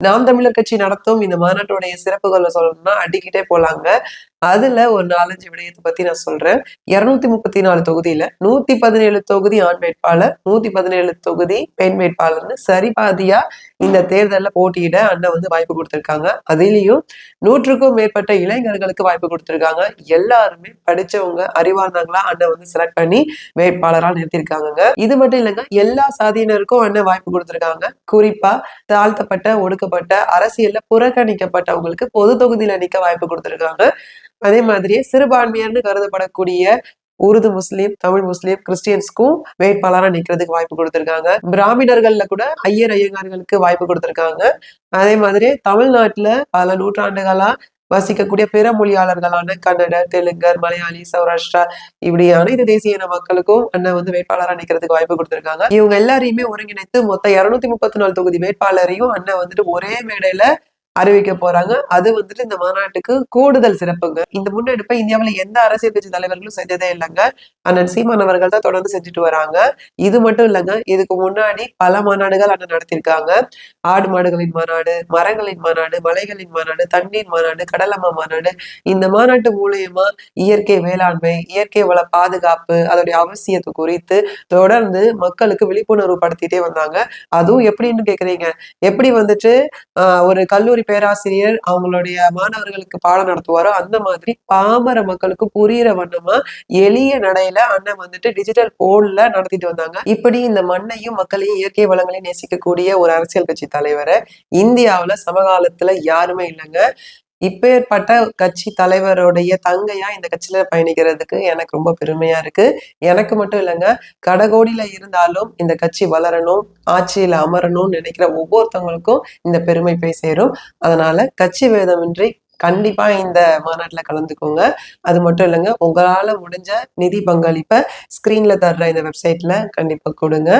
நாம் தமிழர் கட்சி நடத்தும் இந்த மாநாட்டுடைய சிறப்புகளை சொல்லணும்னா அடிக்கிட்டே போலாங்க. அதுல ஒரு 4, 5 விடயத்தை பத்தி நான் சொல்றேன். 234 தொகுதியில 117 தொகுதி ஆண் வேட்பாளர், 117 தொகுதி பெண் வேட்பாளர்னு சரிபாதியா இந்த தேர்தல்ல போட்டியிட அண்ணன் வந்து வாய்ப்பு கொடுத்திருக்காங்க. அதிலையும் 100க்கும் மேற்பட்ட இளைஞர்களுக்கு வாய்ப்பு கொடுத்திருக்காங்க. எல்லாருமே படிச்சவங்க, அறிவார்ந்தவங்களா அண்ணன் வந்து செலக்ட் பண்ணி வேட்பாளரா நிறுத்திருக்காங்க. இது மட்டும் இல்லைங்க, எல்லா சாதியினருக்கும் அண்ணன் வாய்ப்பு கொடுத்திருக்காங்க. குறிப்பா தாழ்த்தப்பட்ட, ஒடுக்கப்பட்ட, அரசியல்ல புறக்கணிக்கப்பட்டவங்களுக்கு பொது தொகுதியில நிக்க வாய்ப்பு கொடுத்திருக்காங்க. அதே மாதிரியே சிறுபான்மையர்னு கருதப்படக்கூடிய உருது முஸ்லீம், தமிழ் முஸ்லீம், கிறிஸ்டியன்ஸ்க்கும் வேட்பாளரா நிக்கிறதுக்கு வாய்ப்பு கொடுத்திருக்காங்க. பிராமணர்கள்ல கூட ஐயங்கார்களுக்கு வாய்ப்பு கொடுத்திருக்காங்க. அதே மாதிரி தமிழ்நாட்டுல பல நூற்றாண்டுகளா வசிக்கக்கூடிய பிற மொழியாளர்களான கன்னடர், தெலுங்கர், மலையாளி, சௌராஷ்டிரா இப்படியான இது தேசிய இன மக்களுக்கும் அண்ணன் வந்து வேட்பாளரா நிக்கிறதுக்கு வாய்ப்பு கொடுத்திருக்காங்க. இவங்க எல்லாரையுமே ஒருங்கிணைத்து மொத்தம் 234 தொகுதி வேட்பாளரையும் அண்ணன் வந்துட்டு ஒரே மேடையில அறிவிக்க போறாங்க. அது வந்துட்டு இந்த மாநாட்டுக்கு கூடுதல் சிறப்புங்க. இந்த முன்னெடுப்பை இந்தியாவுல எந்த அரசியல் கட்சி தலைவர்களும் செஞ்சதே இல்லைங்க. அண்ணன் சீமான் அவர்கள் தான் தொடர்ந்து செஞ்சுட்டு வராங்க. இது மட்டும் இல்லைங்க, இதுக்கு முன்னாடி பல மாநாடுகள் அண்ணன் நடத்திருக்காங்க. ஆடு மாடுகளின் மாநாடு, மரங்களின் மாநாடு, மலைகளின் மாநாடு, தண்ணீர் மாநாடு, கடலம்மா மாநாடு. இந்த மாநாட்டு மூலியமா இயற்கை வேளாண்மை, இயற்கை வள பாதுகாப்பு, அதோடைய அவசியத்தை குறித்து தொடர்ந்து மக்களுக்கு விழிப்புணர்வு படுத்திட்டே வந்தாங்க. அதுவும் எப்படின்னு கேக்குறீங்க, எப்படி வந்துட்டு ஒரு கல்லூரி பேராசிரியர் அவங்களுடைய மாணவர்களுக்கு பாடம் நடத்துவாரோ அந்த மாதிரி பாமர மக்களுக்கு புரியிற வண்ணமா எளிய நடையில அண்ணன் வந்துட்டு டிஜிட்டல் போன்ல நடத்திட்டு வந்தாங்க. இப்படி இந்த மண்ணையும் மக்களையும் இயற்கை வளங்களையும் நேசிக்கக்கூடிய ஒரு அரசியல் கட்சி தலைவரை இந்தியாவுல சமகாலத்துல யாருமே இல்லைங்க. இப்பேற்பட்ட கட்சி தலைவருடைய தங்கையா இந்த கட்சியில பயணிக்கிறதுக்கு எனக்கு ரொம்ப பெருமையா இருக்கு. எனக்கு மட்டும் இல்லைங்க, கடகோடியில இருந்தாலும் இந்த கட்சி வளரணும், ஆட்சியில அமரணும்னு நினைக்கிற ஒவ்வொருத்தவங்களுக்கும் இந்த பெருமை போய் சேரும். அதனால கட்சி வேதமின்றி கண்டிப்பா இந்த மாநாட்டுல கலந்துக்கோங்க. அது மட்டும் இல்லைங்க, உங்களால முடிஞ்ச நிதி பங்களிப்பை ஸ்கிரீன்ல தர்ற இந்த வெப்சைட்ல கண்டிப்பா கொடுங்க.